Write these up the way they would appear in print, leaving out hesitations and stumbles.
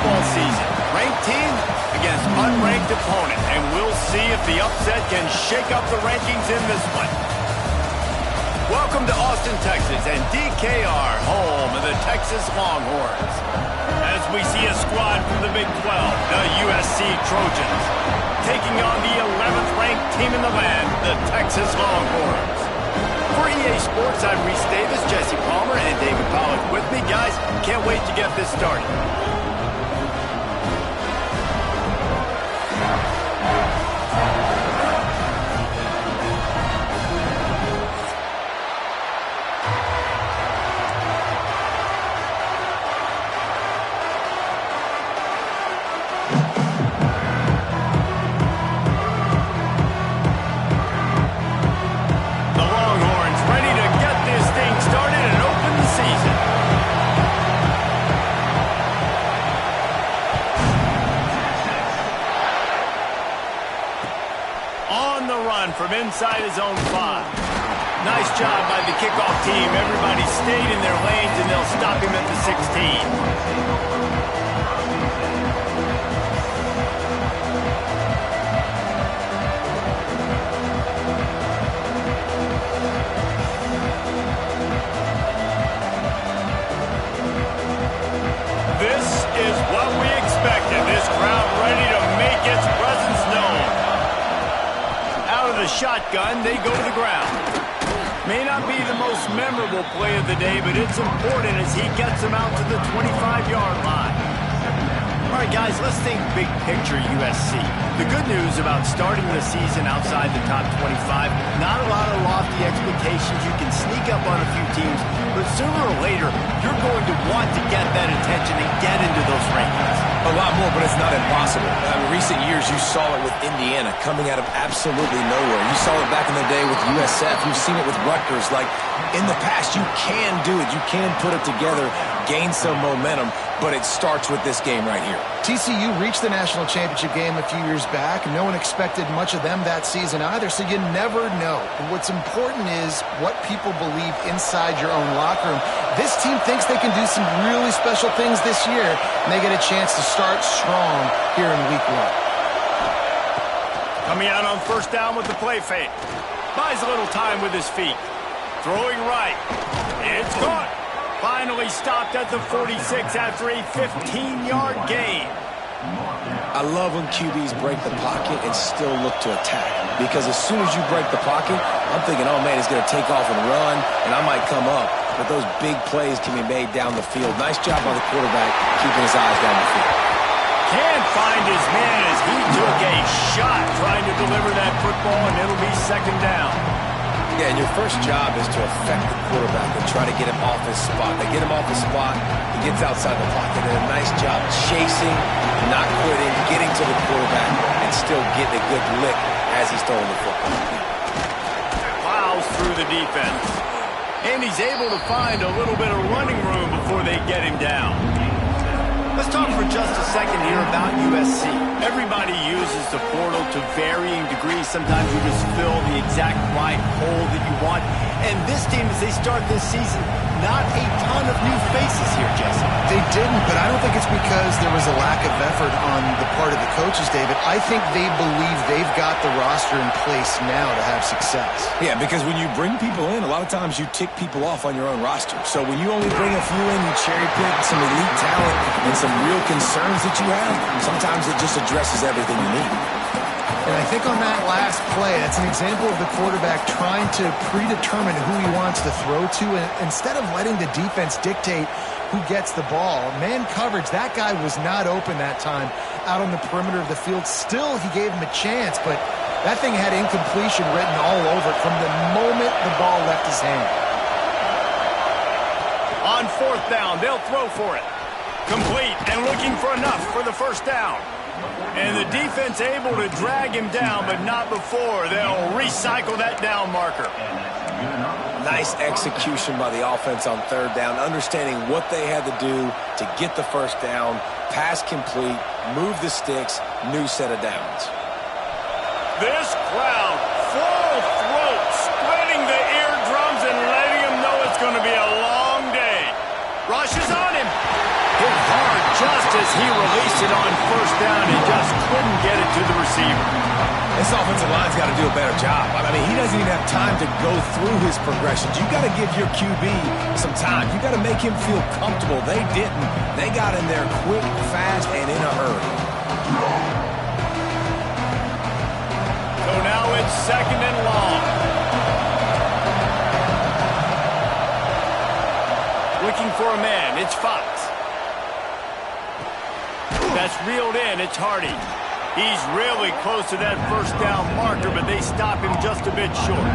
football season. Ranked team against unranked opponent, and we'll see if the upset can shake up the rankings in this one. Welcome to Austin, Texas, and DKR, home of the Texas Longhorns. As we see a squad from the Big 12, the USC Trojans, taking on the 11th ranked team in the land, the Texas Longhorns. For EA Sports, I'm Reese Davis, Jesse Palmer, and David Pollack with me. Guys, can't wait to get this started. From inside his own 5. Nice job by the kickoff team. Everybody stayed in their lanes, and they'll stop him at the 16. This is what we expected. This crowd ready to make its presence known. The shotgun, they go to the ground. May not be the most memorable play of the day, but it's important as he gets them out to the 25-yard line. All right, guys, let's think big picture USC. The good news about starting the season outside the top 25, not a lot of lofty expectations. You can sneak up on a few teams, but sooner or later, you're going to want to get that attention and get into those rankings. A lot more, but it's not impossible. In recent years, you saw it with Indiana coming out of absolutely nowhere. You saw it back in the day with USF. You've seen it with Rutgers. Like, in the past, you can do it. You can put it together, gain some momentum, but it starts with this game right here. TCU reached the national championship game a few years back. No one expected much of them that season either, so you never know. And what's important is what people believe inside your own locker room. This team thinks they can do some really special things this year, and they get a chance to start strong here in week 1. Coming out on first down with the play fake. Buys a little time with his feet. Throwing right. It's caught. Finally stopped at the 46 after a 15-yard gain. I love when QBs break the pocket and still look to attack. Because as soon as you break the pocket, I'm thinking, oh, man, he's going to take off and run, and I might come up. But those big plays can be made down the field. Nice job by the quarterback keeping his eyes down the field. Can't find his man as he took a shot trying to deliver that football, and it'll be second down. Yeah, and your first job is to affect the quarterback and try to get him off his spot. They get him off his spot, he gets outside the pocket, and a nice job chasing, not quitting, getting to the quarterback, and still getting a good lick as he's throwing the football. Plows through the defense. And he's able to find a little bit of running room before they get him down. Let's talk for just a second here about USC. Everybody uses the portal to varying degrees. Sometimes you just fill the exact right hole that you want. And this team, as they start this season, not a ton of new faces here, Jesse. They didn't, but I don't think it's because there was a lack of effort on the part of the coaches, David. I think they believe they've got the roster in place now to have success. Yeah, because when you bring people in, a lot of times you tick people off on your own roster. So when you only bring a few in, you cherry pick some elite talent and some real concerns that you have, sometimes it just addresses everything you need. And I think on that last play, that's an example of the quarterback trying to predetermine who he wants to throw to, and instead of letting the defense dictate who gets the ball. Man coverage, that guy was not open that time out on the perimeter of the field. Still, he gave him a chance, but that thing had incompletion written all over it from the moment the ball left his hand. On fourth down, they'll throw for it. Complete and looking for enough for the first down. And the defense able to drag him down, but not before. They'll recycle that down marker. Nice execution by the offense on third down, understanding what they had to do to get the first down, pass complete, move the sticks, new set of downs. This crowd, full throat, splitting the eardrums and letting him know it's going to be a long day. Rushes on him. Hit hard just as He released it on first down and just couldn't get it to the receiver. This offensive line's got to do a better job. I mean, he doesn't even have time to go through his progressions. You got to give your QB some time. You got to make him feel comfortable. They didn't. They got in there quick, fast, and in a hurry. So now it's second and long. Looking for a man. It's Fox. That's reeled in. It's Hardy. He's really close to that first down marker, but they stop him just a bit short.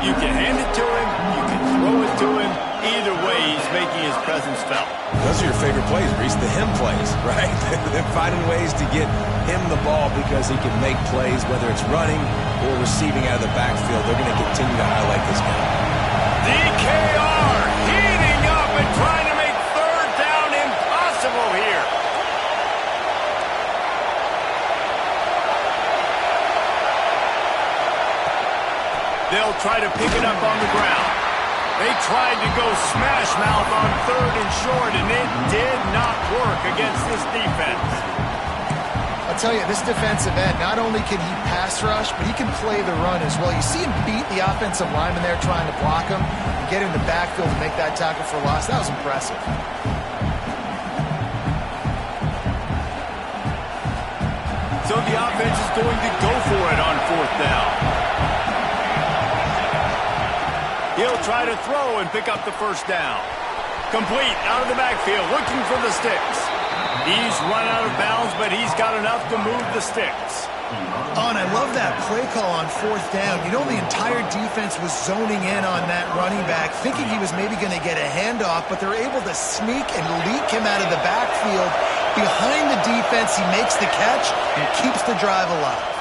You can hand it to him. You can throw it to him. Either way, he's making his presence felt. Those are your favorite plays, Reese, the him plays, right? They're finding ways to get him the ball because he can make plays, whether it's running or receiving out of the backfield. They're going to continue to highlight this guy. DKR heating up and trying to make third down impossible here. They'll try to pick it up on the ground. They tried to go smash mouth on third and short, and it did not work against this defense. I'll tell you, this defensive end, not only can he pass rush, but he can play the run as well. You see him beat the offensive lineman there trying to block him and get in the backfield to make that tackle for loss. That was impressive. So the offense is going to go for it on fourth down. He'll try to throw and pick up the first down. Complete out of the backfield, looking for the sticks. He's run out of bounds, but he's got enough to move the sticks. Oh, and I love that play call on fourth down. You know, the entire defense was zoning in on that running back, thinking he was maybe going to get a handoff, but they're able to sneak and leak him out of the backfield. Behind the defense, he makes the catch and keeps the drive alive.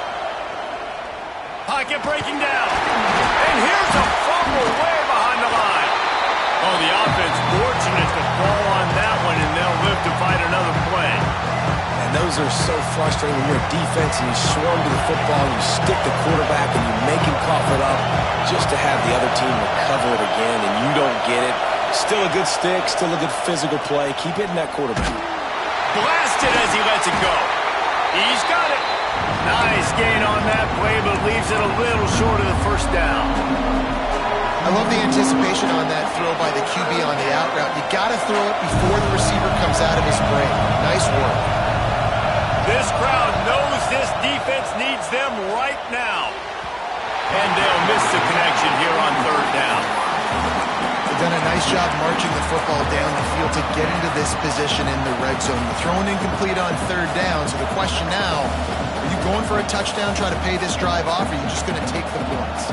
Pocket breaking down. And here's a fumble way behind the line. Oh, the offense fortunate to fall on that one, and they'll live to fight another play. And those are so frustrating when you're a defense and you swarm to the football, you stick the quarterback, and you make him cough it up just to have the other team recover it again, and you don't get it. Still a good stick, still a good physical play. Keep hitting that quarterback. Blasted as he lets it go. He's got it. Nice gain on that play, but leaves it a little short of the first down. I love the anticipation on that throw by the QB on the out route. You got to throw it before the receiver comes out of his break. Nice work. This crowd knows this defense needs them right now. And they'll miss the connection here on third down. They've done a nice job marching the football down the field to get into this position in the red zone. You're throwing incomplete on third down, so the question now, are you going for a touchdown, try to pay this drive off, or are you just going to take the points?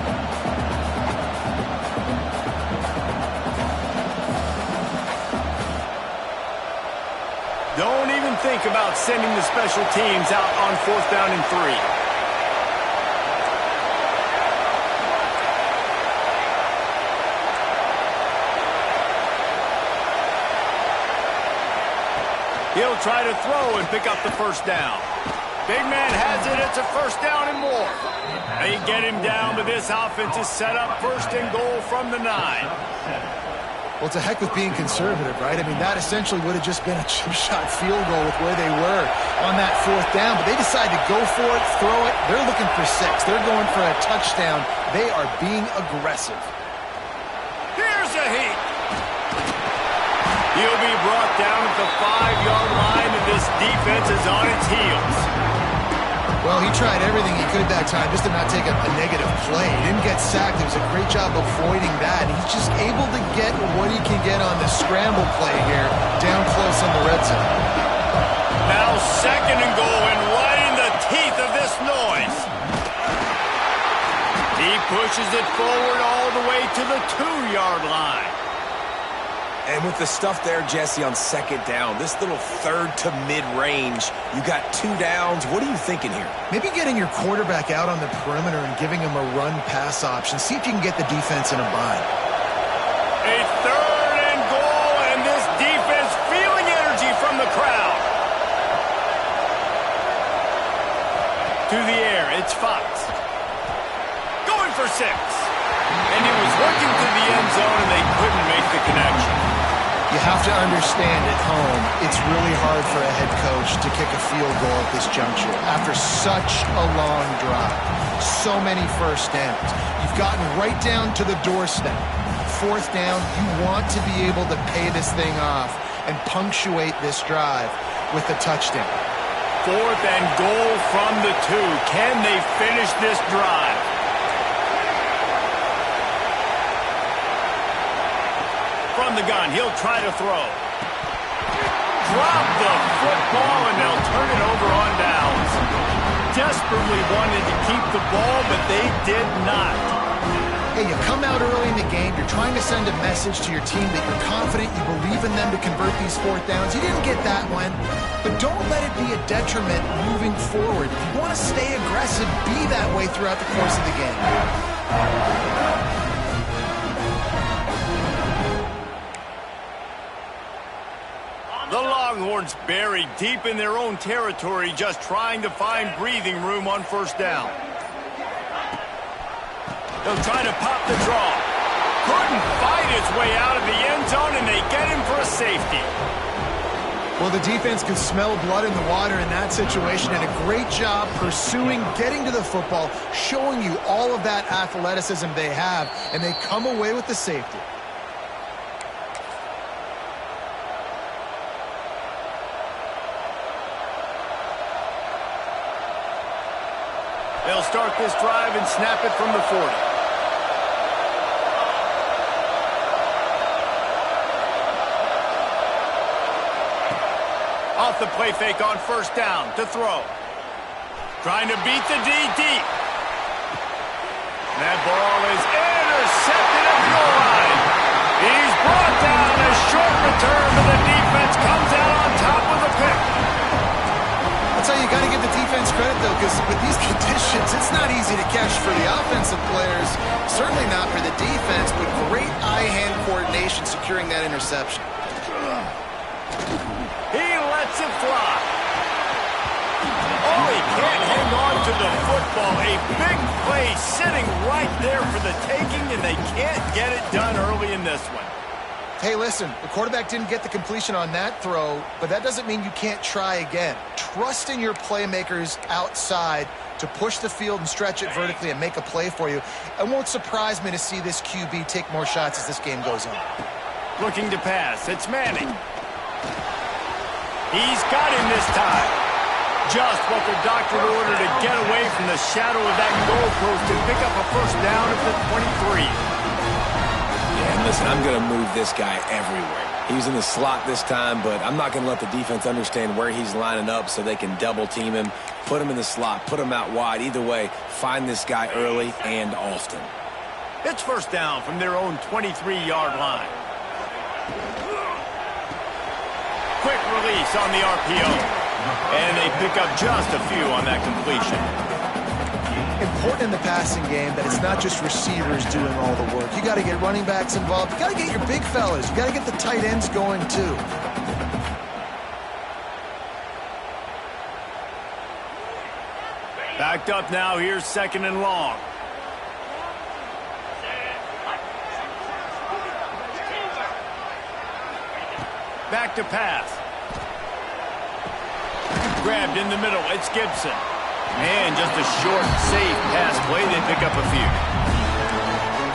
Don't even think about sending the special teams out on fourth down and 3. He'll try to throw and pick up the first down. Big man has it. It's a first down and more. They get him down, but this offense is set up first and goal from the 9. Well, it's a heck of being conservative, right? I mean, that essentially would have just been a chip-shot field goal with where they were on that fourth down, but they decide to go for it, throw it. They're looking for 6. They're going for a touchdown. They are being aggressive. Here's a heat. He'll be brought down at the 5-yard line, and this defense is on its heels. Well, he tried everything he could that time just to not take a negative play. He didn't get sacked. It was a great job avoiding that. He's just able to get what he can get on the scramble play here, down close on the red zone. Now second and goal, and right in the teeth of this noise. He pushes it forward all the way to the 2-yard line. And with the stuff there, Jesse, on second down, this little third to mid-range, you got 2 downs. What are you thinking here? Maybe getting your quarterback out on the perimeter and giving him a run-pass option. See if you can get the defense in a bind. A third and goal, and this defense feeling energy from the crowd. To the air, it's Fox. Going for 6. And he was working to the end zone, and they couldn't make the connection. You have to understand at home, it's really hard for a head coach to kick a field goal at this juncture after such a long drive. So many first downs. You've gotten right down to the doorstep. Fourth down, you want to be able to pay this thing off and punctuate this drive with a touchdown. Fourth and goal from the 2. Can they finish this drive? From the gun, he'll try to throw. Drop the football, and they'll turn it over on downs. Desperately wanted to keep the ball, but they did not. Hey, you come out early in the game, you're trying to send a message to your team that you're confident, you believe in them to convert these fourth downs. You didn't get that one, but don't let it be a detriment moving forward. If you want to stay aggressive, be that way throughout the course of the game. The Longhorns buried deep in their own territory, just trying to find breathing room on first down. They'll try to pop the draw. Couldn't fight his way out of the end zone, and they get him for a safety. Well, the defense could smell blood in the water in that situation, and a great job pursuing, getting to the football, showing you all of that athleticism they have, and they come away with the safety. They'll start this drive and snap it from the 40. Off the play fake on first down to throw. Trying to beat the D deep. That ball is intercepted at the goal line. He's brought down. A short return, but the defense comes out on top with a pick. That's how you got to give the defense credit, though, because with these conditions, it's not easy to catch for the offensive players. Certainly not for the defense, but great eye-hand coordination securing that interception. He lets it fly. Oh, he can't hang on to the football. A big play sitting right there for the taking, and they can't get it done early in this one. Hey, listen, the quarterback didn't get the completion on that throw, but that doesn't mean you can't try again. Trust in your playmakers outside to push the field and stretch it vertically and make a play for you. It won't surprise me to see this QB take more shots as this game goes on. Looking to pass. It's Manning. He's got him this time. Just what the doctor ordered to get away from the shadow of that goalpost and pick up a first down at the 23. And listen, I'm going to move this guy everywhere. He's in the slot this time, but I'm not going to let the defense understand where he's lining up so they can double team him, put him in the slot, put him out wide. Either way, find this guy early and often. It's first down from their own 23-yard line. Quick release on the RPO. And they pick up just a few on that completion. Important in the passing game that it's not just receivers doing all the work. You got to get running backs involved. You got to get your big fellas. You got to get the tight ends going too. Backed up now. Here's second and long. Back to pass. Grabbed in the middle. It's Gibson. And just a short, safe pass play. They pick up a few.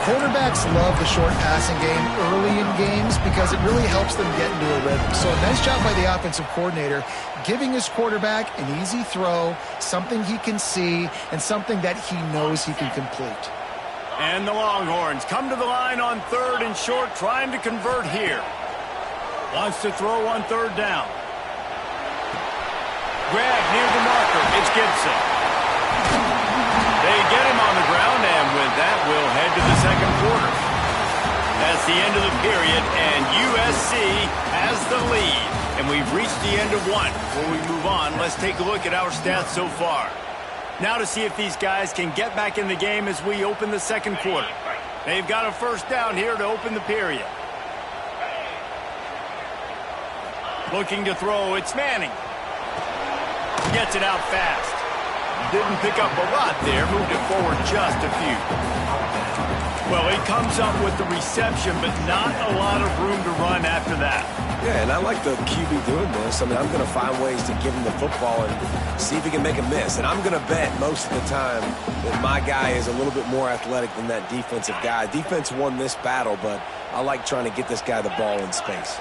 Quarterbacks love the short passing game early in games because it really helps them get into a rhythm. So a nice job by the offensive coordinator giving his quarterback an easy throw, something he can see, and something that he knows he can complete. And the Longhorns come to the line on third and short, trying to convert here. Wants to throw on third down. Grab near the marker. It's Gibson. They get him on the ground, and with that, we'll head to the second quarter. That's the end of the period, and USC has the lead. And we've reached the end of one. Before we move on, let's take a look at our stats so far. Now to see if these guys can get back in the game as we open the second quarter. They've got a first down here to open the period. Looking to throw, it's Manning. Gets it out fast. Didn't pick up a lot there, moved it forward just a few. Well, he comes up with the reception, but not a lot of room to run after that. Yeah, and I like the QB doing this. I mean, I'm going to find ways to give him the football and see if he can make a miss. And I'm going to bet most of the time that my guy is a little bit more athletic than that defensive guy. Defense won this battle, but I like trying to get this guy the ball in space.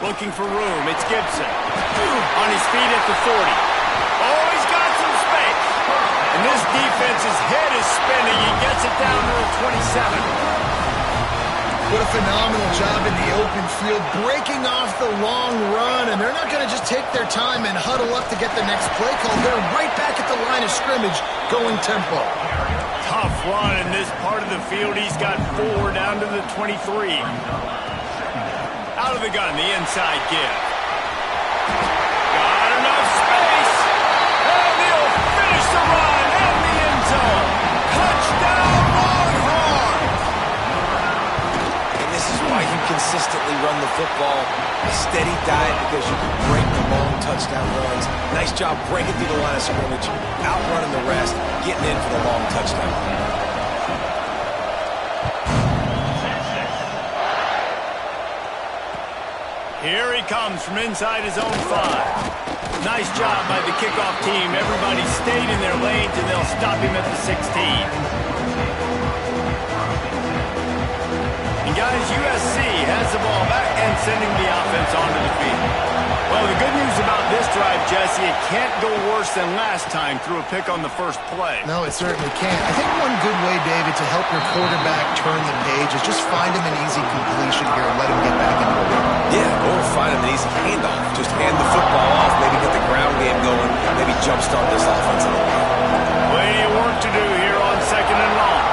Looking for room. It's Gibson. On his feet at the 40. Oh, he's got some space. And this defense's head is spinning. He gets it down to the 27. What a phenomenal job in the open field, breaking off the long run, and they're not going to just take their time and huddle up to get the next play call. They're right back at the line of scrimmage, going tempo. Tough run in this part of the field. He's got 4 down to the 23. Out of the gun, the inside give. Got enough space. And he'll finish the run in the end zone. Touchdown, Longhorns! And this is why you consistently run the football. A steady diet because you can break the long touchdown runs. Nice job breaking through the line of scrimmage, outrunning the rest, getting in for the long touchdown. Here he comes from inside his own 5. Nice job by the kickoff team. Everybody stayed in their lanes, and they'll stop him at the 16. And guys, USC has the ball back and sending the offense onto the field. Well, the good news about this drive, Jesse, it can't go worse than last time through a pick on the first play. No, it certainly can't. I think one good way, David, to help your quarterback turn the page is just find him an easy completion here and let him get back into the rhythm. Yeah, or find him an easy handoff. Just hand the football off, maybe get the ground game going, maybe jumpstart this offense a little bit. Plenty of work to do here on 2nd and long.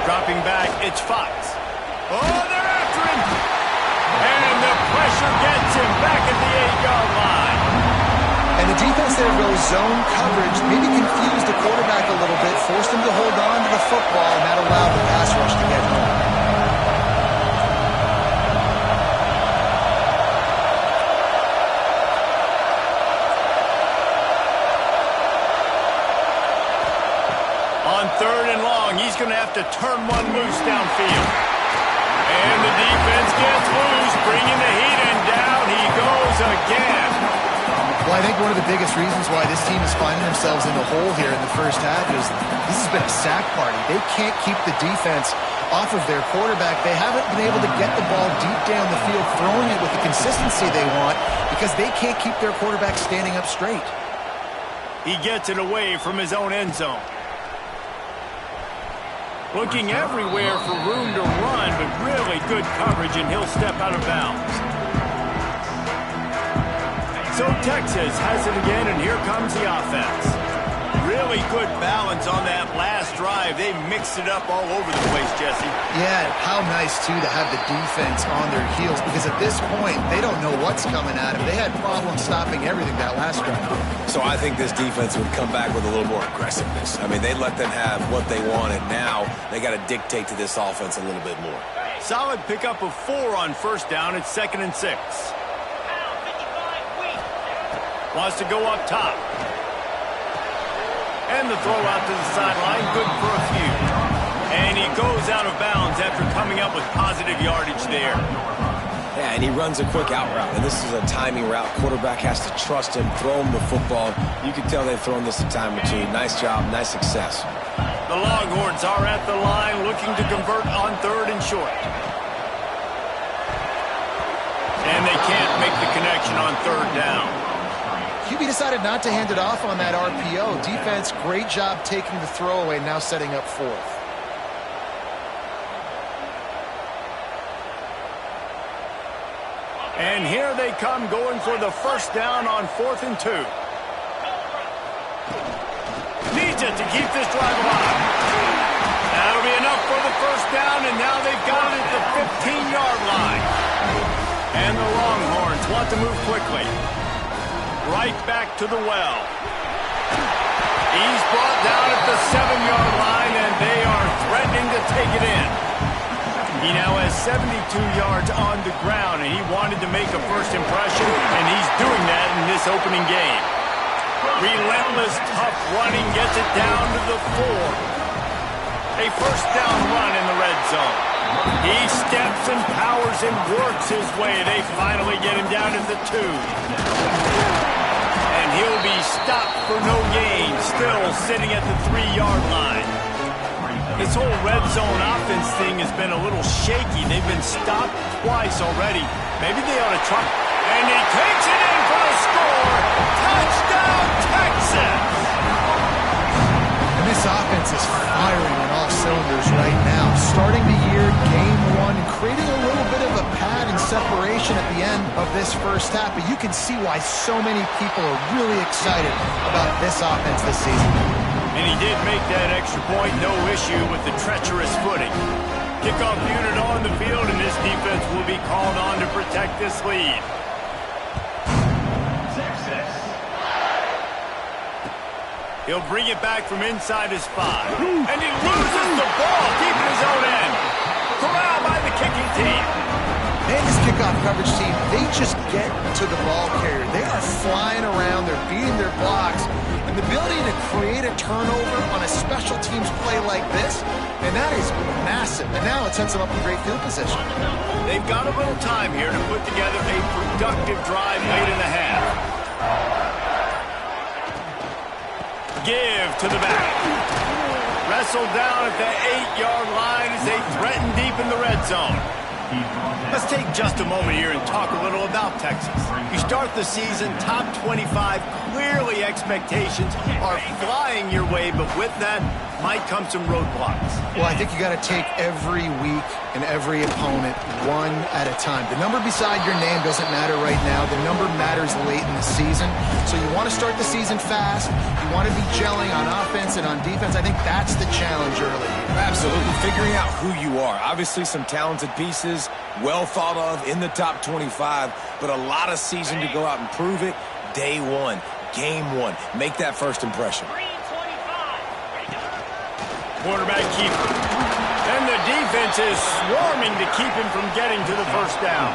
Dropping back, it's Fox. Oh, they're after him! And the pressure gets him back at the 8-yard line. And the defense there goes zone coverage, maybe confused the quarterback a little bit, forced him to hold on to the football, and that allowed the pass rush to get home. On 3rd and long, he's going to have to turn one loose downfield. And the defense gets loose, bringing the heat, and down he goes again. Well, I think one of the biggest reasons why this team is finding themselves in the hole here in the first half is this has been a sack party. They can't keep the defense off of their quarterback. They haven't been able to get the ball deep down the field, throwing it with the consistency they want because they can't keep their quarterback standing up straight. He gets it away from his own end zone. Looking everywhere for room to run, but really good coverage, and he'll step out of bounds. So Texas has it again, and here comes the offense. Really good balance on that last drive. They mixed it up all over the place, Jesse. Yeah, how nice, too, to have the defense on their heels, because at this point, they don't know what's coming at them. They had problems stopping everything that last drive. So I think this defense would come back with a little more aggressiveness. I mean, they let them have what they wanted. Now they got to dictate to this offense a little bit more. Solid pickup of 4 on 1st down. It's 2nd and 6. Wants to go up top. And the throw out to the sideline, good for a few. And he goes out of bounds after coming up with positive yardage there. Yeah, and he runs a quick out route, and this is a timing route. Quarterback has to trust him, throw him the football. You can tell they've thrown this a time or two. Nice job, nice success. The Longhorns are at the line looking to convert on 3rd and short. And they can't make the connection on 3rd down. QB decided not to hand it off on that RPO. Defense, great job taking the throwaway, now setting up 4th. And here they come, going for the 1st down on 4th and 2. Needs it to keep this drive alive. That'll be enough for the 1st down, and now they've got it at the 15-yard line. And the Longhorns want to move quickly. Right back to the well. He's brought down at the 7-yard line, and they are threatening to take it in. He now has 72 yards on the ground, and he wanted to make a first impression, and he's doing that in this opening game. Relentless, tough running gets it down to the 4. A first down run in the red zone. He steps and powers and works his way. They finally get him down at the 2. And he'll be stopped for no gain, still sitting at the 3-yard line. This whole red zone offense thing has been a little shaky. They've been stopped twice already. Maybe they ought to try. And he takes it in for the score. Touchdown, Texas! And this offense is firing on all cylinders right now. Starting the year, game 1, and creating a little bit of a pad and separation at the end of this first half. But you can see why so many people are really excited about this offense this season. And he did make that extra point, no issue with the treacherous footing. Kickoff unit on the field, and this defense will be called on to protect this lead. He'll bring it back from inside his 5. And he loses the ball deep in his own end. Corralled by the kicking team. And this kickoff coverage team, they just get to the ball carrier. They are flying around. They're beating their blocks. And the ability to create a turnover on a special teams play like this, and that is massive. And now it sets them up in great field position. They've got a little time here to put together a productive drive late in the half. Give to the back. Wrestled down at the 8-yard line as they threaten deep in the red zone. Let's take just a moment here and talk a little about Texas. You start the season top 25. Clearly expectations are flying your way, but with that might come some roadblocks. Well, I think you got to take every week and every opponent one at a time. The number beside your name doesn't matter right now. The number matters late in the season. So you want to start the season fast. You want to be gelling on offense and on defense. I think that's the challenge early. Absolutely. Figuring out who you are. Obviously some talented pieces, well thought of in the top 25, but a lot of season to go out and prove it. Day 1, game 1. Make that first impression. Quarterback keeper. And the defense is swarming to keep him from getting to the first down.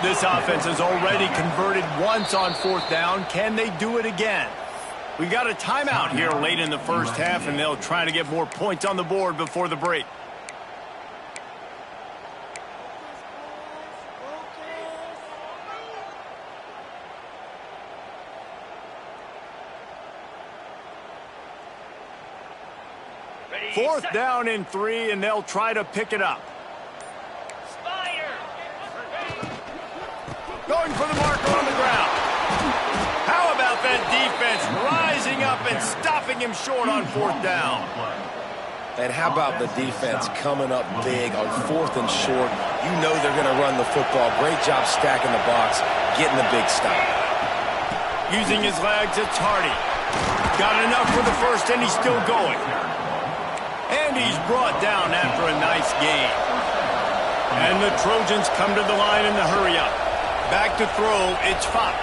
This offense has already converted once on 4th down. Can they do it again? We got a timeout here late in the first half, and they'll try to get more points on the board before the break. Fourth down and 3, and they'll try to pick it up. Going for the marker on the ground. How about that defense rising up and stopping him short on 4th down? And how about the defense coming up big on 4th and short? You know they're going to run the football. Great job stacking the box, getting the big stop. Using his legs, it's Hardy. Got enough for the first, and he's still going. And he's brought down after a nice gain. And the Trojans come to the line in the hurry-up. Back to throw, it's Fox.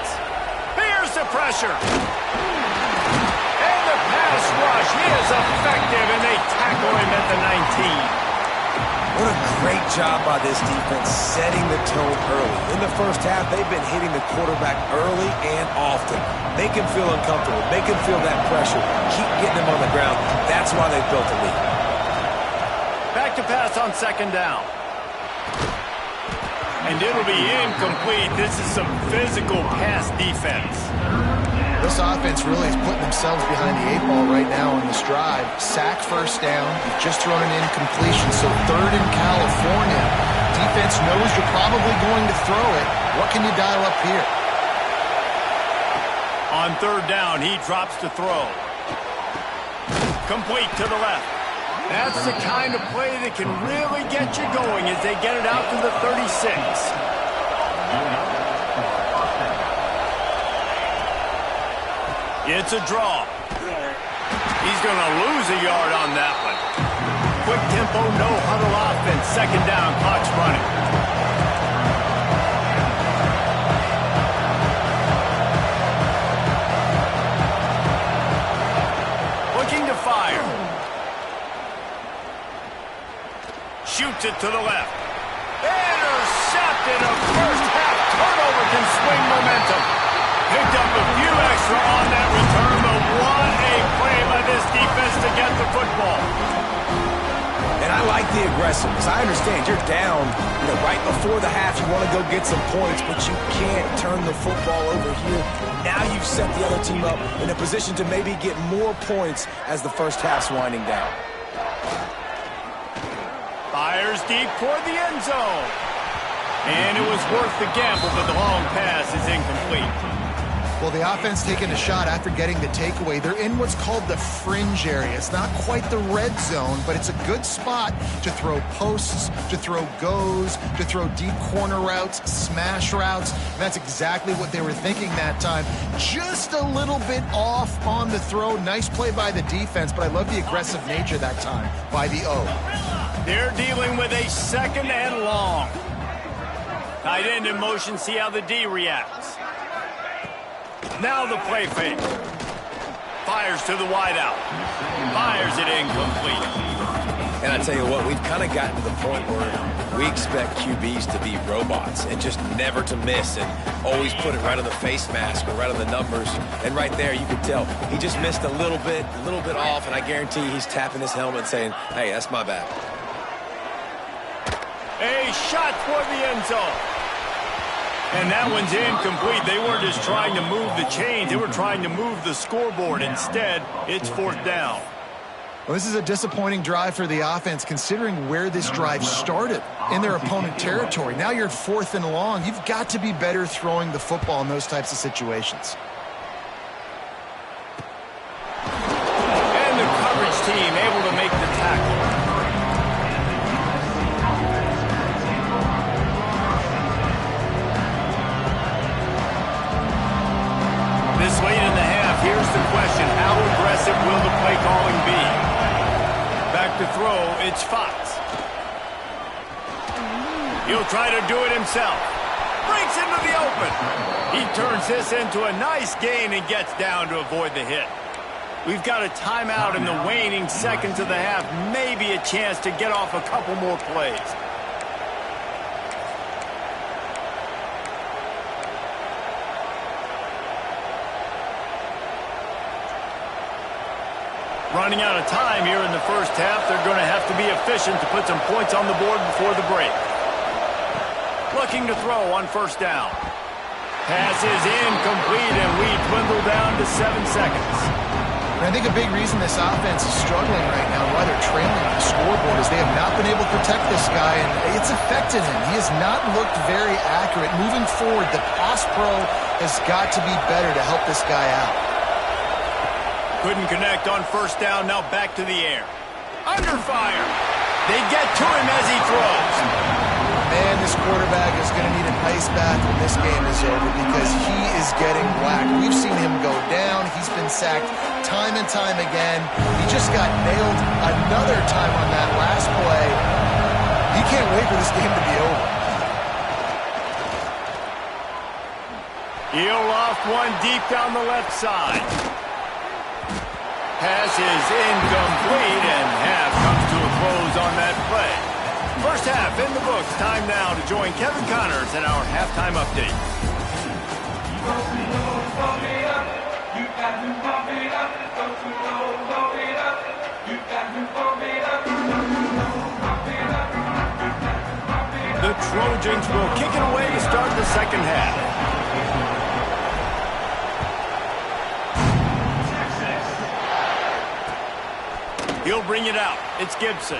Here's the pressure. And the pass rush is effective, and they tackle him at the 19. What a great job by this defense setting the tone early. In the first half, they've been hitting the quarterback early and often. Make him feel uncomfortable. Make him feel that pressure. Keep getting him on the ground. That's why they've built a lead. Back to pass on 2nd down. And it'll be incomplete. This is some physical pass defense. This offense really is putting themselves behind the 8 ball right now on this drive. Sack 1st down. You've just thrown an incompletion, so 3rd in California. Defense knows you're probably going to throw it. What can you dial up here? On 3rd down, he drops to throw. Complete to the left. That's the kind of play that can really get you going as they get it out to the 36. It's a draw. He's going to lose a yard on that one. Quick tempo, no huddle offense. 2nd down, clock's running. Looking to fire. Shoots it to to the left. Intercepted. A first-half turnover can swing momentum. Picked up a few extra on that return, but what a play by this defense to get the football. And I like the aggressiveness. I understand you're down, right before the half. You want to go get some points, but you can't turn the football over here. Now you've set the other team up in a position to maybe get more points as the first half's winding down. Fires deep toward the end zone. And it was worth the gamble, but the long pass is incomplete. Well, the offense taking a shot after getting the takeaway. They're in what's called the fringe area. It's not quite the red zone, but it's a good spot to throw posts, to throw goes, to throw deep corner routes, smash routes. And that's exactly what they were thinking that time. Just a little bit off on the throw. Nice play by the defense, but I love the aggressive nature that time by the O. They're dealing with a second and long. Tight end in motion, see how the D reacts. Now the play fake. Fires to the wideout. Fires it incomplete. And I tell you what, we've kind of gotten to the point where we expect QBs to be robots and just never to miss and always put it right on the face mask or right on the numbers. And right there, you could tell he just missed a little bit off, and I guarantee he's tapping his helmet saying, hey, that's my bad. A shot toward the end zone. And that one's incomplete. They weren't just trying to move the chains. They were trying to move the scoreboard. Instead, it's fourth down. Well, this is a disappointing drive for the offense, considering where this drive started in their opponent territory. Now you're fourth and long. You've got to be better throwing the football in those types of situations. And the coverage team able to make the tackle. This late in the half, here's the question. How aggressive will the play calling be? Back to throw, it's Fox. He'll try to do it himself. Breaks into the open. He turns this into a nice gain and gets down to avoid the hit. We've got a timeout in the waning seconds of the half. Maybe a chance to get off a couple more plays. Running out of time here in the first half. They're going to have to be efficient to put some points on the board before the break. Looking to throw on first down. Pass is incomplete, and we dwindle down to 7 seconds. And I think a big reason this offense is struggling right now, why they're trailing on the scoreboard, is they have not been able to protect this guy, and it's affected him. He has not looked very accurate. Moving forward, the pass pro has got to be better to help this guy out. Couldn't connect on first down, now back to the air. Under fire. They get to him as he throws. Man, this quarterback is going to need an ice bath when this game is over because he is getting whacked. We've seen him go down. He's been sacked time and time again. He just got nailed another time on that last play. He can't wait for this game to be over. He'll loft one deep down the left side. Pass is incomplete, and half comes to a close on that play. First half in the books. Time now to join Kevin Connors in our halftime update. The Trojans will kick it away to start the second half. He'll bring it out. It's Gibson.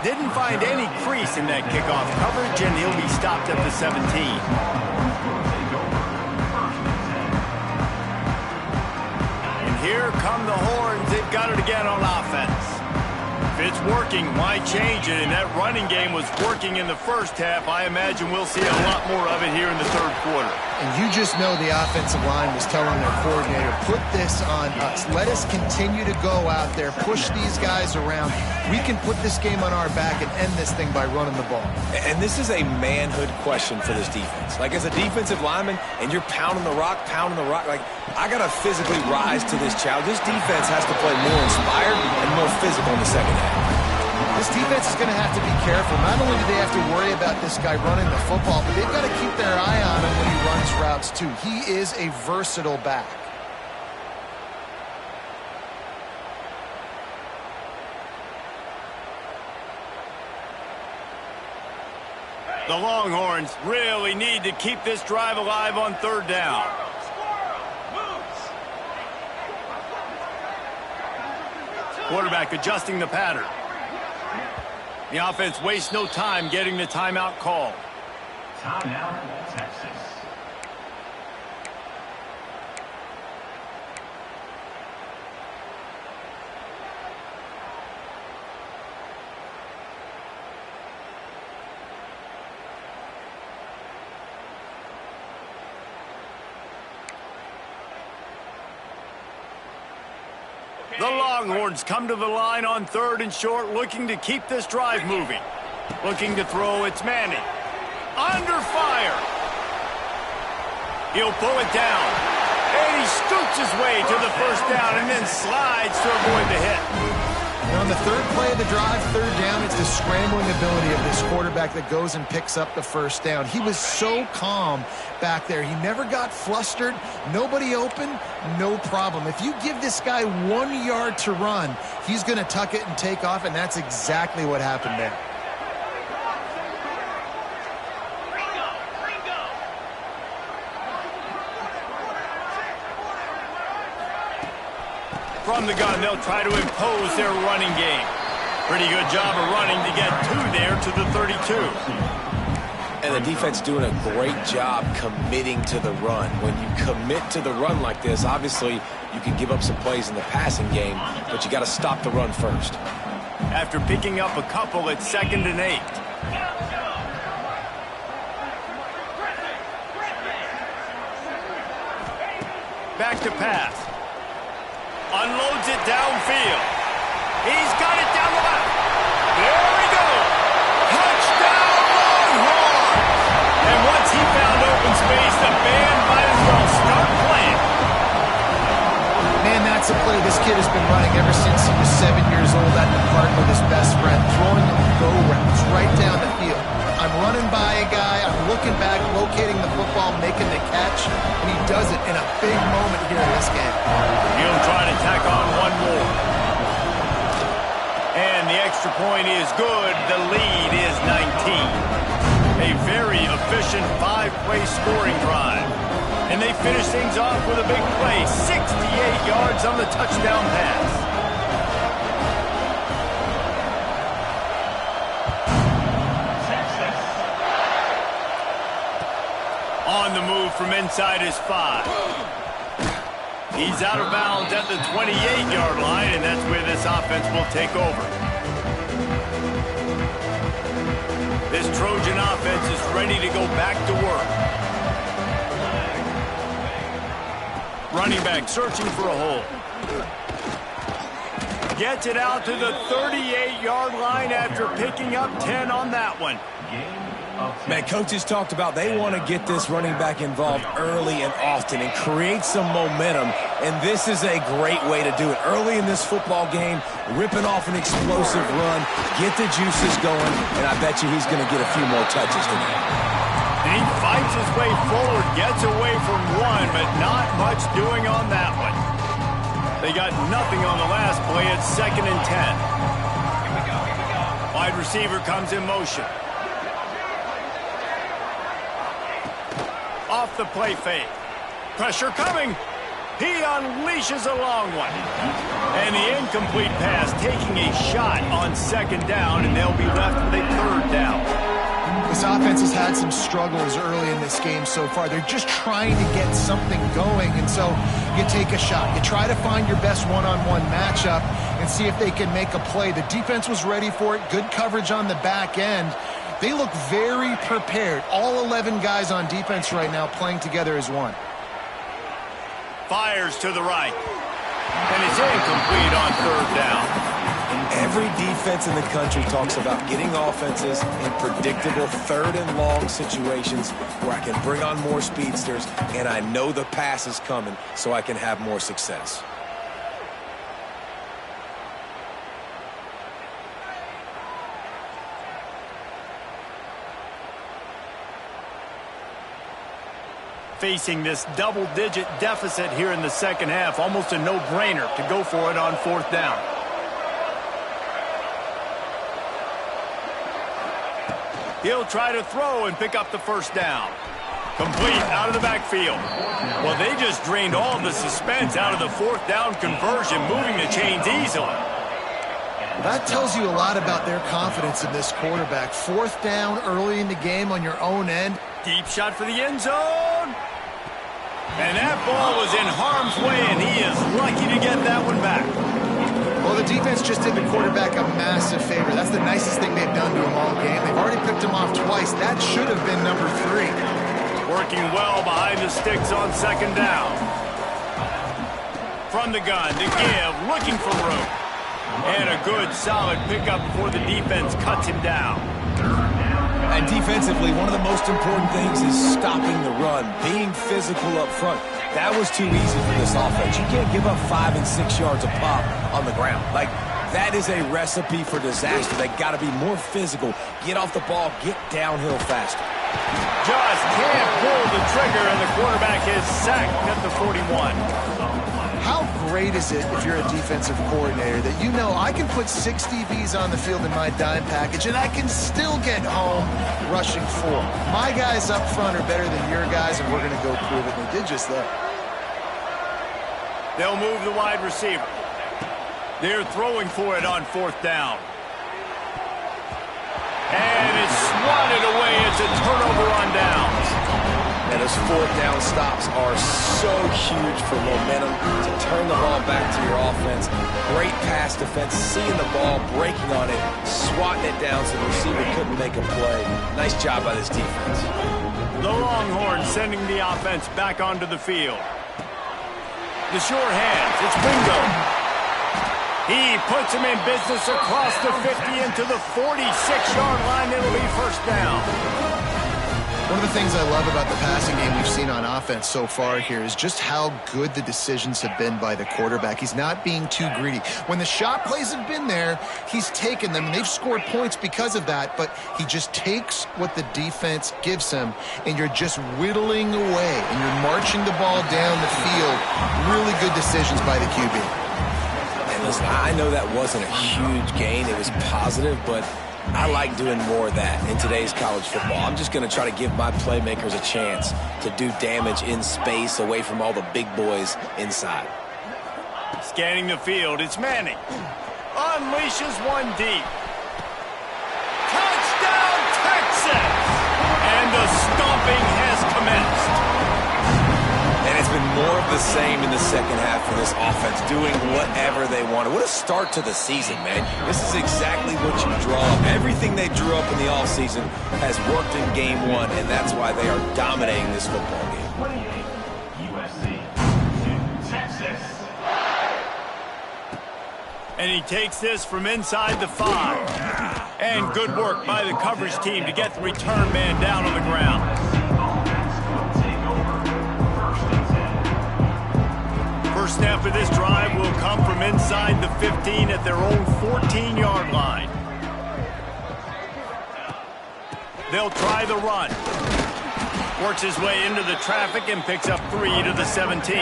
Didn't find any crease in that kickoff coverage, and he'll be stopped at the 17. And here come the horns. They've got it again on offense. If it's working, why change it? And that running game was working in the first half. I imagine we'll see a lot more of it here in the third quarter. And you just know the offensive line was telling their coordinator, put this on us. Let us continue to go out there, push these guys around. We can put this game on our back and end this thing by running the ball. And this is a manhood question for this defense. Like, as a defensive lineman, and you're pounding the rock, like, I got to physically rise to this challenge. This defense has to play more inspired and more physical in the second half. This defense is going to have to be careful. Not only do they have to worry about this guy running the football, but they've got to keep their eye on him when he runs routes too. He is a versatile back. The Longhorns really need to keep this drive alive on third down. Quarterback adjusting the pattern. The offense wastes no time getting the timeout called. Timeout, Texas. The Longhorns come to the line on third and short, looking to keep this drive moving. Looking to throw, it's Manning. Under fire. He'll pull it down. And he scoots his way to the first down and then slides to avoid the hit. And on the third play of the drive, third down, it's the scrambling ability of this quarterback that goes and picks up the first down. He was so calm back there. He never got flustered. Nobody open, no problem. If you give this guy 1 yard to run, he's going to tuck it and take off, and that's exactly what happened there. From the gun, they'll try to impose their running game. Pretty good job of running to get two there to the 32. And the defense doing a great job committing to the run. When you commit to the run like this, obviously you can give up some plays in the passing game, but you got to stop the run first. After picking up a couple, it's 2nd and 8. Back to pass. Unloads it downfield. He's got it down the left. There we go. Touchdown, Longhorns! And once he found open space, the band might as well start playing. Man, that's a play this kid has been running ever since he was 7 years old at the park with his best friend, throwing go routes right down the field. I'm running by a guy, I'm looking back, locating the football, making the catch, and he does it in a big moment here in this game. He'll try to tack on one more. And the extra point is good. The lead is 19. A very efficient 5-play scoring drive. And they finish things off with a big play, 68 yards on the touchdown pass. On the move from inside his 5. He's out of bounds at the 28-yard line, and that's where this offense will take over. This Trojan offense is ready to go back to work. Running back searching for a hole. Gets it out to the 38-yard line after picking up 10 on that one. Man, coaches talked about they want to get this running back involved early and often and create some momentum, and this is a great way to do it. Early in this football game, ripping off an explosive run, get the juices going, and I bet you he's going to get a few more touches today. And he fights his way forward, gets away from one, but not much doing on that one. They got nothing on the last play. It's 2nd and 10. Wide receiver comes in motion. Off the play fake. Pressure coming. He unleashes a long one. And the incomplete pass taking a shot on 2nd down, and they'll be left with a 3rd down. This offense has had some struggles early in this game so far. They're just trying to get something going, and so you take a shot. You try to find your best one-on-one matchup and see if they can make a play. The defense was ready for it. Good coverage on the back end. They look very prepared. All 11 guys on defense right now playing together as one. Fires to the right. And it's incomplete on 3rd down. Every defense in the country talks about getting offenses in predictable 3rd and long situations where I can bring on more speedsters and I know the pass is coming so I can have more success. Facing this double-digit deficit here in the second half, almost a no-brainer to go for it on fourth down. He'll try to throw and pick up the first down. Complete out of the backfield. Well, they just drained all the suspense out of the fourth down conversion, moving the chains easily. That tells you a lot about their confidence in this quarterback. Fourth down early in the game on your own end. Deep shot for the end zone. And that ball was in harm's way, and he is lucky to get that one back. Well, the defense just did the quarterback a massive favor. That's the nicest thing they've done to him all game. They've already picked him off twice. That should have been number 3. Working well behind the sticks on second down. From the gun to give, looking for room. And a good, solid pickup before the defense cuts him down. And defensively, one of the most important things is stopping the run, being physical up front. That was too easy for this offense. You can't give up 5 and 6 yards a pop on the ground. Like, that is a recipe for disaster. They got to be more physical, get off the ball, get downhill faster. Just can't pull the trigger, and the quarterback is sacked at the 41. How great is it if you're a defensive coordinator that you know I can put 6 DBs on the field in my dime package and I can still get home rushing 4. My guys up front are better than your guys, and we're going to go prove it. And they did just that. They'll move the wide receiver. They're throwing for it on fourth down. And it's swatted away. It's a turnover on downs. And those fourth down stops are so huge for momentum to turn the ball back to your offense. Great pass defense, seeing the ball, breaking on it, swatting it down so the receiver couldn't make a play. Nice job by this defense. The Longhorns sending the offense back onto the field. The sure hands, it's Bingo. He puts him in business across the 50 into the 46-yard line. It'll be first down. One of the things I love about the passing game we've seen on offense so far here is just how good the decisions have been by the quarterback. He's not being too greedy. When the shot plays have been there, he's taken them, and they've scored points because of that, but he just takes what the defense gives him, and you're just whittling away, and you're marching the ball down the field. Really good decisions by the QB. And listen, I know that wasn't a huge gain. It was positive, but I like doing more of that in today's college football. I'm just going to try to give my playmakers a chance to do damage in space away from all the big boys inside. Scanning the field, it's Manning. Unleashes one deep. Touchdown, Texas! And the stomping has commenced. And it's been more of the same in the second half for this offense, doing whatever they wanted. What a start to the season, man. This is exactly what you draw up. Everything they drew up in the offseason has worked in game 1, and that's why they are dominating this football game. 28, USC, Texas. And he takes this from inside the 5. And good work by the coverage team to get the return man down on the ground. First snap of this drive will come from inside the 15 at their own 14-yard line. They'll try the run. Works his way into the traffic and picks up 3 to the 17.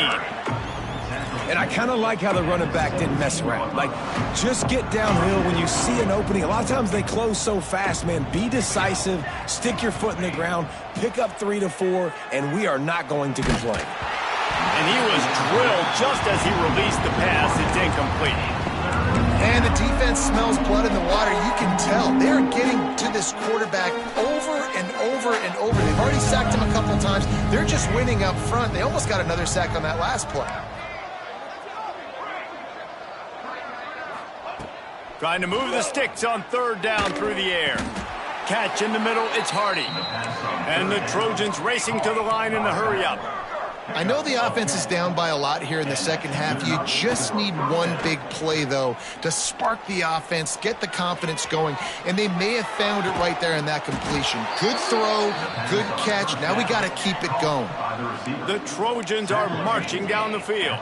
And I kind of like how the running back didn't mess around. Like, just get downhill when you see an opening. A lot of times they close so fast, man. Be decisive, stick your foot in the ground, pick up 3 to 4, and we are not going to complain. And he was drilled just as he released the pass. It's incomplete. And the defense smells blood in the water. You can tell. They're getting to this quarterback over and over and over. They've already sacked him a couple times. They're just winning up front. They almost got another sack on that last play. Trying to move the sticks on third down through the air. Catch in the middle, it's Hardy. And the Trojans racing to the line in the hurry-up. I know the offense is down by a lot here in the second half. You just need one big play, though, to spark the offense, get the confidence going, and they may have found it right there in that completion. Good throw, good catch. Now we got to keep it going. The Trojans are marching down the field.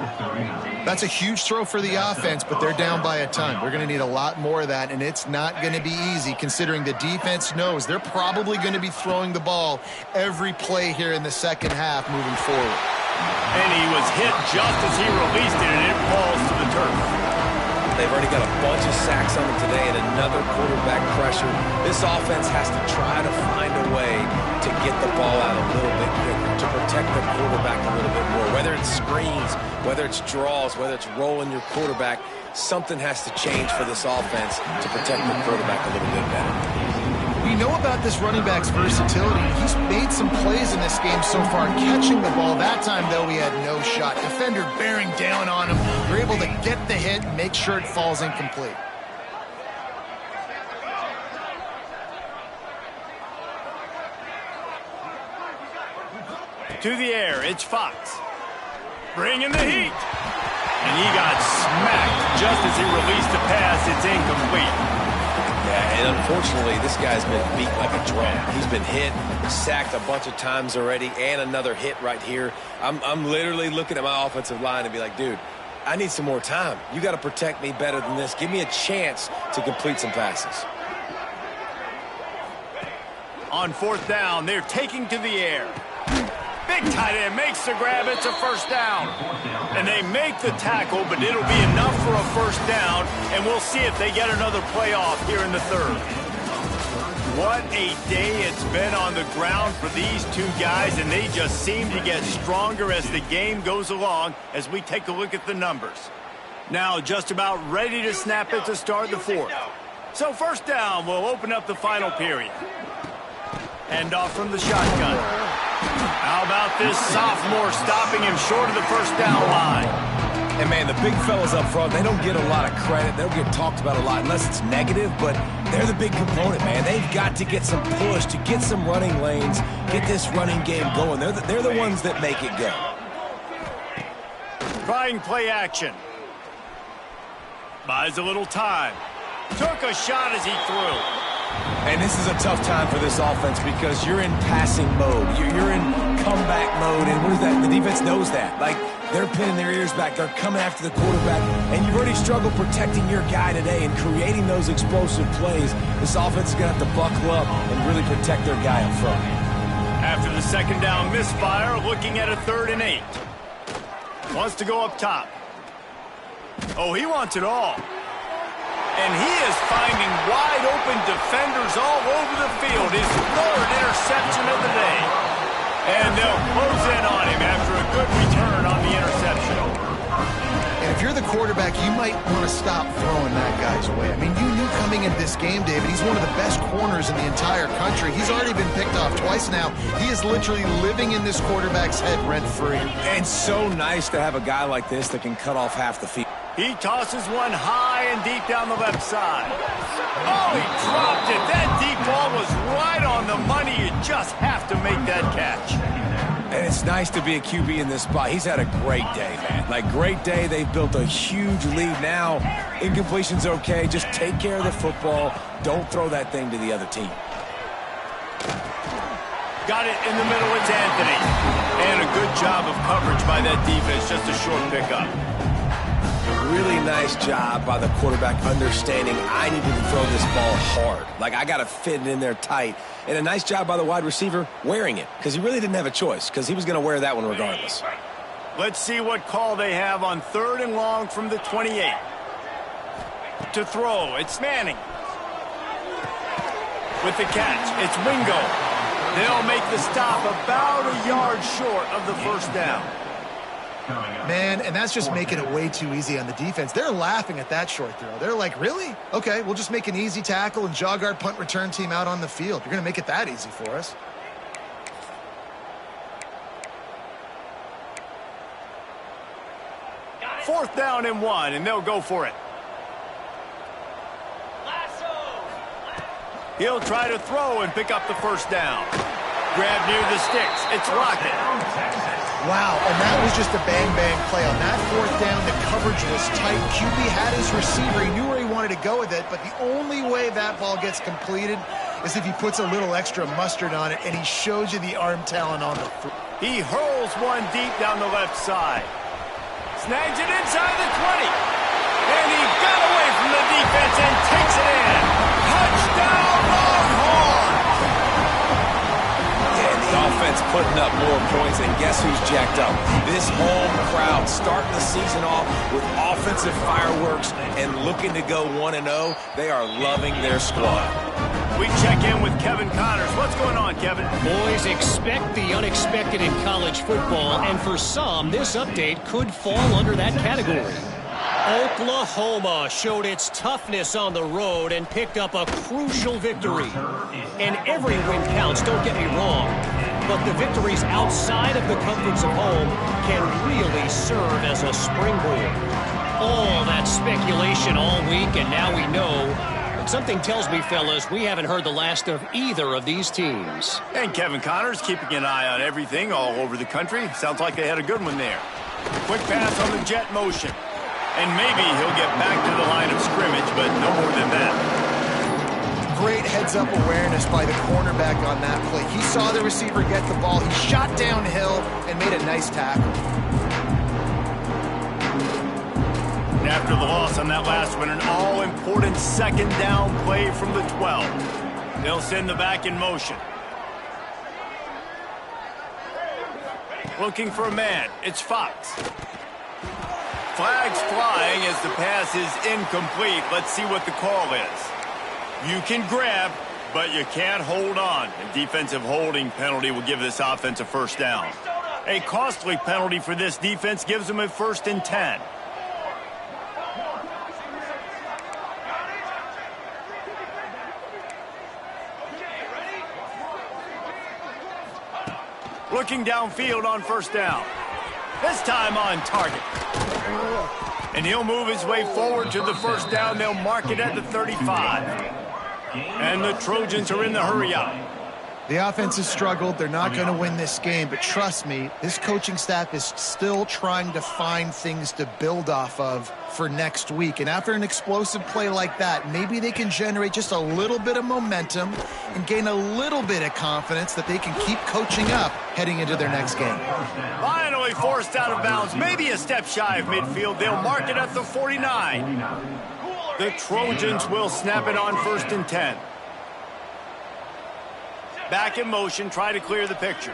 That's a huge throw for the offense, but they're down by a ton. We're going to need a lot more of that, and it's not going to be easy considering the defense knows they're probably going to be throwing the ball every play here in the second half moving forward. And he was hit just as he released it, and it falls to the turf. They've already got a bunch of sacks on them today and another quarterback pressure. This offense has to try to find a way to get the ball out a little bit quicker, to protect the quarterback a little bit more. Whether it's screens, whether it's draws, whether it's rolling your quarterback, something has to change for this offense to protect the quarterback a little bit better. We know about this running back's versatility. He's made some plays in this game so far, catching the ball. That time, though, he had no shot. Defender bearing down on him. They're able to get the hit and make sure it falls incomplete. To the air, it's Fox. Bringing the heat. And he got smacked just as he released the pass. It's incomplete. Yeah, and unfortunately, this guy's been beat like a drum. He's been hit, sacked a bunch of times already, and another hit right here. I'm literally looking at my offensive line and be like, dude, I need some more time. You got to protect me better than this. Give me a chance to complete some passes. On fourth down, they're taking to the air. Big tight end makes the grab. It's a first down. And they make the tackle, but it'll be enough for a first down, and we'll see if they get another playoff here in the third. What a day it's been on the ground for these two guys, and they just seem to get stronger as the game goes along as we take a look at the numbers. Now just about ready to snap it to start the fourth. So first down will open up the final period. Hand off from the shotgun. How about this sophomore stopping him short of the first down line? And, man, the big fellas up front, they don't get a lot of credit. They don't get talked about a lot unless it's negative, but they're the big component, man. They've got to get some push, to get some running lanes, get this running game going. They're the ones that make it go. Trying play action. Buys a little time. Took a shot as he threw. And this is a tough time for this offense because you're in passing mode. You're in comeback mode, and what is that? The defense knows that. Like, they're pinning their ears back. They're coming after the quarterback, and you've already struggled protecting your guy today and creating those explosive plays. This offense is going to have to buckle up and really protect their guy up front. After the second down misfire, looking at a 3rd and 8. Wants to go up top. Oh, he wants it all. And he is finding wide-open defenders all over the field. His 3rd interception of the day. And they'll close in on him after a good return on the interception. And if you're the quarterback, you might want to stop throwing that guy's way. I mean, you knew coming into this game, David, he's one of the best corners in the entire country. He's already been picked off twice now. He is literally living in this quarterback's head rent-free. And so nice to have a guy like this that can cut off half the field. He tosses one high and deep down the left side. Oh, he dropped it. That deep ball was right on the money. You just have to make that catch. And it's nice to be a QB in this spot. He's had a great day, man. Like, great day. They've built a huge lead now. Incompletion's okay. Just take care of the football. Don't throw that thing to the other team. Got it in the middle. It's Anthony. And a good job of coverage by that defense. Just a short pickup. Really nice job by the quarterback understanding I needed to throw this ball hard. Like, I got to fit it in there tight. And a nice job by the wide receiver wearing it because he really didn't have a choice because he was going to wear that one regardless. Let's see what call they have on 3rd and long from the 28. To throw, it's Manning. With the catch, it's Wingo. They'll make the stop about a yard short of the first down. Man, and that's just making it way too easy on the defense. They're laughing at that short throw. They're like, really? Okay, we'll just make an easy tackle and jog our punt return team out on the field. You're going to make it that easy for us. Fourth down and 1, and they'll go for it. He'll try to throw and pick up the first down. Grab near the sticks. It's Lockett. Wow, and that was just a bang-bang play. On that fourth down, the coverage was tight. QB had his receiver. He knew where he wanted to go with it, but the only way that ball gets completed is if he puts a little extra mustard on it, and he shows you the arm talent on the throw. He hurls one deep down the left side. Snags it inside the 20. And he got away from the defense and takes it in. Touchdown, Longhorns! And the offense putting up more points, and guess who's jacked up? This home crowd starting the season off with offensive fireworks and looking to go 1-0. They are loving their squad. We check in with Kevin Connors. What's going on, Kevin? Boys, expect the unexpected in college football, and for some, this update could fall under that category. Oklahoma showed its toughness on the road and picked up a crucial victory. And every win counts, don't get me wrong, but the victories outside of the comforts of home can really serve as a springboard. All that speculation all week, and now we know. But something tells me, fellas, we haven't heard the last of either of these teams. And Kevin Connors keeping an eye on everything all over the country. Sounds like they had a good one there. Quick pass on the jet motion. And maybe he'll get back to the line of scrimmage, but no more than that. Great heads-up awareness by the cornerback on that play. He saw the receiver get the ball. He shot downhill and made a nice tackle. And after the loss on that last one, an all-important second down play from the 12. They'll send the back in motion. Looking for a man. It's Fox. Flags flying as the pass is incomplete. Let's see what the call is. You can grab, but you can't hold on. A defensive holding penalty will give this offense a first down. A costly penalty for this defense gives them a 1st and 10. Looking downfield on first down. This time on target. And he'll move his way forward to the first down. They'll mark it at the 35. And the Trojans are in the hurry up. The offense has struggled. They're not going to win this game, but trust me, this coaching staff is still trying to find things to build off of for next week. And after an explosive play like that, maybe they can generate just a little bit of momentum and gain a little bit of confidence that they can keep coaching up heading into their next game. Finally forced out of bounds, maybe a step shy of midfield. They'll mark it at the 49. The Trojans will snap it on 1st and 10. Back in motion, try to clear the picture.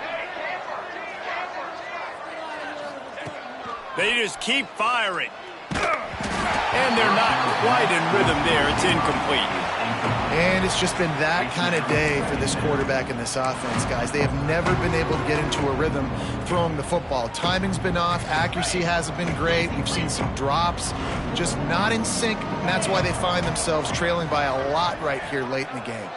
They just keep firing. And they're not quite in rhythm there. It's incomplete. And it's just been that kind of day for this quarterback and this offense, guys. They have never been able to get into a rhythm throwing the football. Timing's been off. Accuracy hasn't been great. We've seen some drops. Just not in sync, and that's why they find themselves trailing by a lot right here late in the game.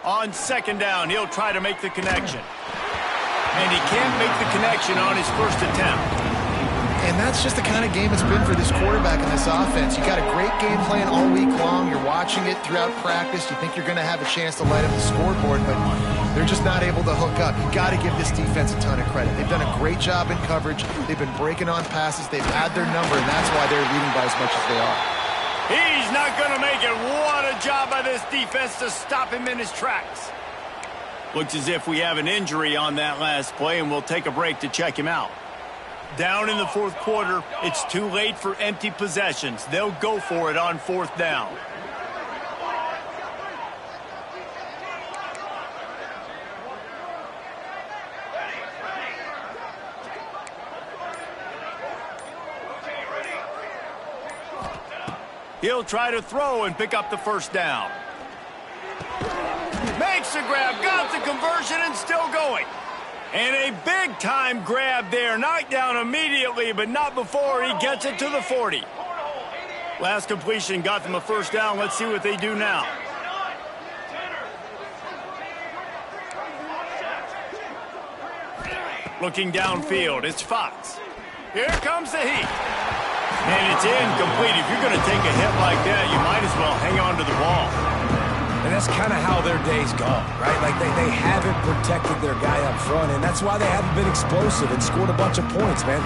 On second down, he'll try to make the connection. And he can't make the connection on his first attempt. And that's just the kind of game it's been for this quarterback and this offense. You got a great game plan all week long. You're watching it throughout practice. You think you're going to have a chance to light up the scoreboard, but they're just not able to hook up. You got to give this defense a ton of credit. They've done a great job in coverage. They've been breaking on passes. They've had their number, and that's why they're leading by as much as they are. He's not going to make it. What a job by this defense to stop him in his tracks. Looks as if we have an injury on that last play, and we'll take a break to check him out. Down in the 4th quarter, it's too late for empty possessions. They'll go for it on 4th down. He'll try to throw and pick up the first down. Makes the grab, got the conversion, and still going. And a big-time grab there. Knocked down immediately, but not before he gets it to the 40. Last completion got them a first down. Let's see what they do now. Looking downfield, it's Fox. Here comes the heat. And it's incomplete. If you're going to take a hit like that, you might as well hang on to the ball. And that's kind of how their day's gone, right? Like they haven't protected their guy up front, and that's why they haven't been explosive and scored a bunch of points, man.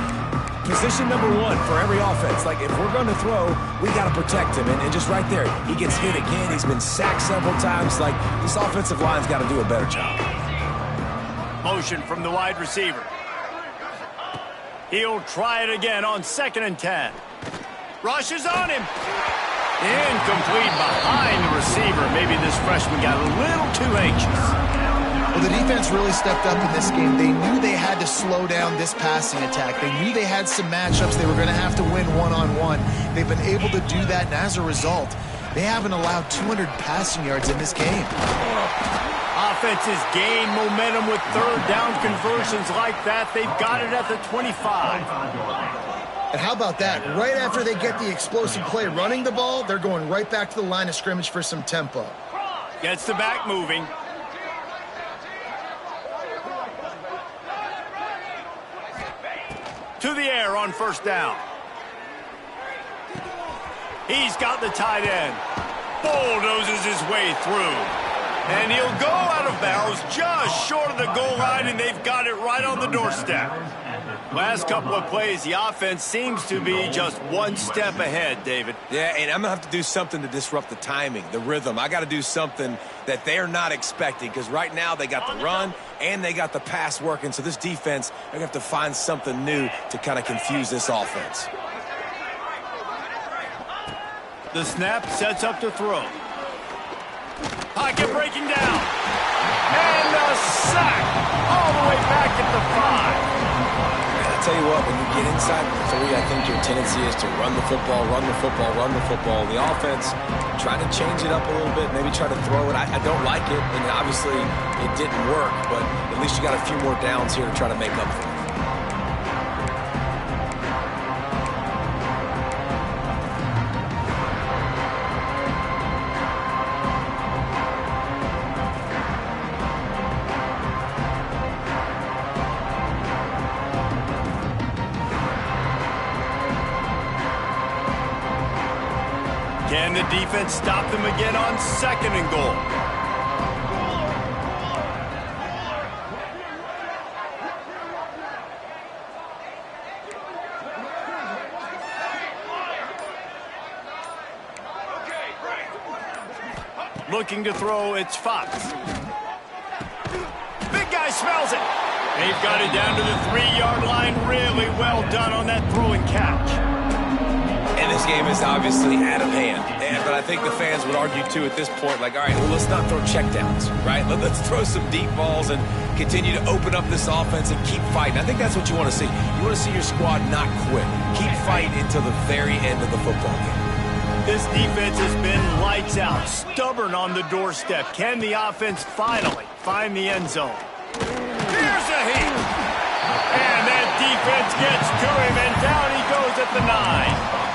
Position number one for every offense. Like, if we're going to throw, we got to protect him. And just right there, he gets hit again. He's been sacked several times. Like, this offensive line's got to do a better job. Motion from the wide receiver. He'll try it again on 2nd and 10. Rushes on him. Incomplete behind the receiver. Maybe this freshman got a little too anxious. Well, the defense really stepped up in this game. They knew they had to slow down this passing attack. They knew they had some matchups they were going to have to win one-on-one. They've been able to do that, and as a result, they haven't allowed 200 passing yards in this game. Offenses gain momentum with 3rd down conversions like that. They've got it at the 25. And how about that? Right after they get the explosive play running the ball, they're going right back to the line of scrimmage for some tempo. Gets the back moving. To the air on 1st down. He's got the tight end. Bulldozes his way through. And he'll go out of bounds just short of the goal line, and they've got it right on the doorstep. Last couple of plays, the offense seems to be just one step ahead, David. Yeah, and I'm going to have to do something to disrupt the timing, the rhythm. I got to do something that they're not expecting, because right now they got the run and they got the pass working. So this defense, they're going to have to find something new to kind of confuse this offense. The snap sets up to throw. Pocket breaking down. And a sack all the way back at the 5. I'll tell you what, when you get inside the 3, I think your tendency is to run the football, run the football, run the football. The offense, try to change it up a little bit, maybe try to throw it. I don't like it, and obviously it didn't work, but at least you got a few more downs here to try to make up for it. Can the defense stop them again on 2nd and goal? Looking to throw, it's Fox. Big guy smells it. They've got it down to the 3-yard line. Really well done on that throw and catch. And this game is obviously out of hand. But I think the fans would argue, too, at this point, like, all right, well, let's not throw checkdowns, right? Let's throw some deep balls and continue to open up this offense and keep fighting. I think that's what you want to see. You want to see your squad not quit. Keep fighting until the very end of the football game. This defense has been lights out, stubborn on the doorstep. Can the offense finally find the end zone? Here's a heat. And that defense gets to him, and down he goes at the 9.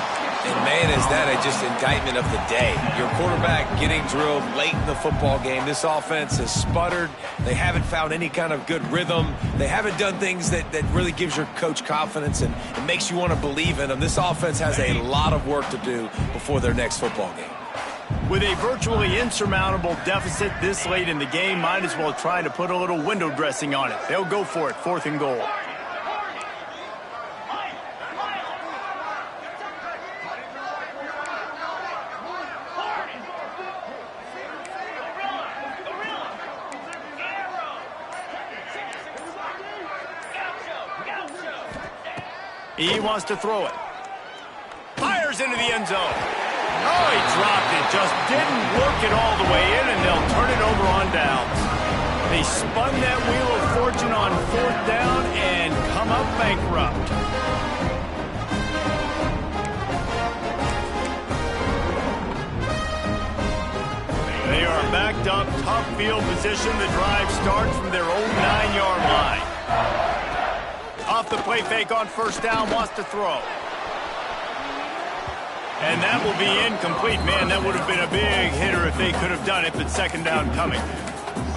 And, man, is that just indictment of the day. Your quarterback getting drilled late in the football game. This offense has sputtered. They haven't found any kind of good rhythm. They haven't done things that really gives your coach confidence and it makes you want to believe in them. This offense has a lot of work to do before their next football game. With a virtually insurmountable deficit this late in the game, might as well try to put a little window dressing on it. They'll go for it, 4th and goal. He wants to throw it. Fires into the end zone. Oh, he dropped it. Just didn't work it all the way in, and they'll turn it over on downs. They spun that wheel of fortune on 4th down and come up bankrupt. They are backed up, tough field position. The drive starts from their own 9-yard line. Off the play fake on 1st down, wants to throw. And that will be incomplete. Man, that would have been a big hitter if they could have done it, but 2nd down coming.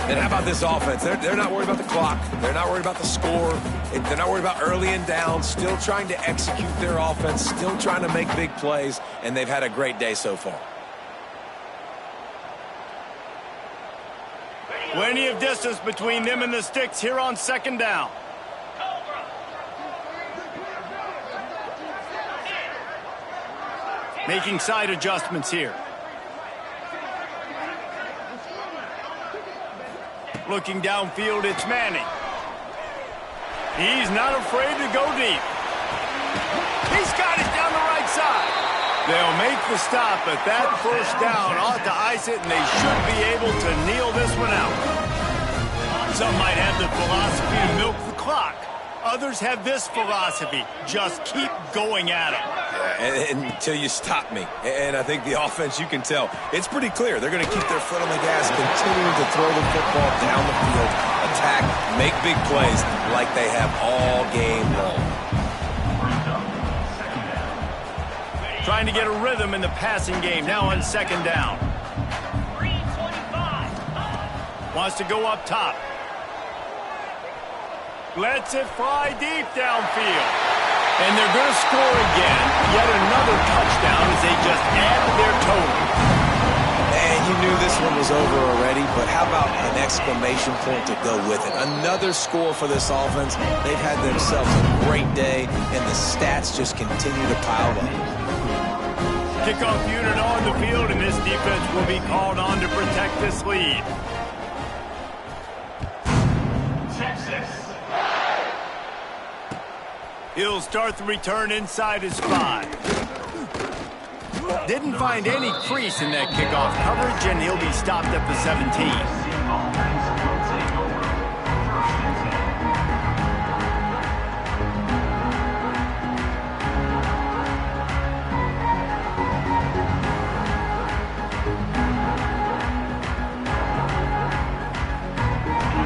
And how about this offense? They're not worried about the clock. They're not worried about the score. They're not worried about early and down. Still trying to execute their offense. Still trying to make big plays. And they've had a great day so far. Plenty of distance between them and the sticks here on second down. Making side adjustments here. Looking downfield, it's Manning. He's not afraid to go deep. He's got it down the right side. They'll make the stop, but that first down ought to ice it, and they should be able to kneel this one out. Some might have the philosophy to milk the clock. Others have this philosophy: just keep going at them. Until you stop me. And I think the offense, you can tell, it's pretty clear. They're going to keep their foot on the gas, continuing to throw the football down the field, attack, make big plays like they have all game long. Trying to get a rhythm in the passing game now on second down. Wants to go up top. Lets it fly deep downfield. And they're going to score again. Yet another touchdown as they just added their total. And you knew this one was over already, but how about an exclamation point to go with it? Another score for this offense. They've had themselves a great day, and the stats just continue to pile up. Kickoff unit on the field, and this defense will be called on to protect this lead. Texas. He'll start the return inside his 5. Didn't find any crease in that kickoff coverage, and he'll be stopped at the 17.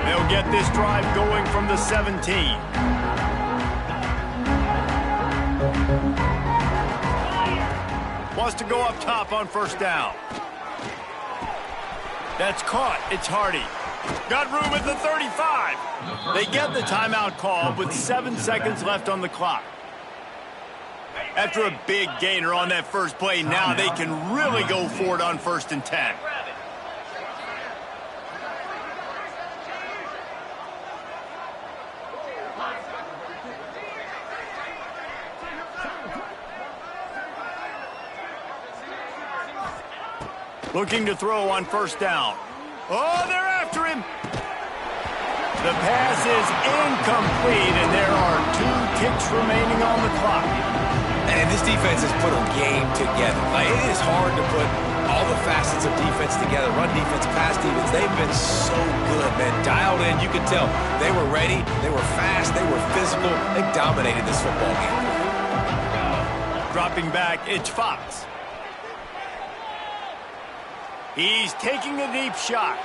They'll get this drive going from the 17. Wants to go up top on first down. That's caught. It's Hardy. Got room at the 35. They get the timeout call with 7 seconds left on the clock. After a big gainer on that first play, now they can really go for it on 1st and 10. Looking to throw on first down. Oh, they're after him. The pass is incomplete, and there are 2 ticks remaining on the clock. And this defense has put a game together. Like, it is hard to put all the facets of defense together. Run defense, pass defense. They've been so good, man. Dialed in, you could tell. They were ready. They were fast. They were physical. They dominated this football game. Dropping back, it's Fox. He's taking a deep shot.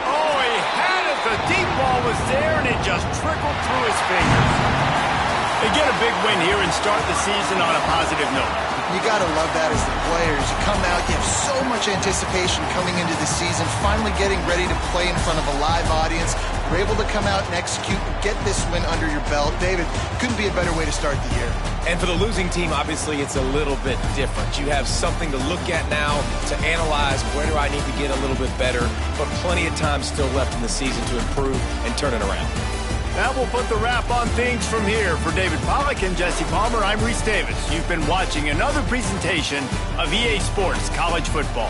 Oh, he had it. The deep ball was there, and it just trickled through his fingers. They get a big win here and start the season on a positive note. You got to love that as the players. You come out, you have so much anticipation coming into the season, finally getting ready to play in front of a live audience. You're able to come out and execute and get this win under your belt. David, couldn't be a better way to start the year. And for the losing team, obviously, it's a little bit different. You have something to look at now, to analyze where do I need to get a little bit better, but plenty of time still left in the season to improve and turn it around. That will put the wrap on things from here. For David Pollack and Jesse Palmer, I'm Reese Davis. You've been watching another presentation of EA Sports College Football.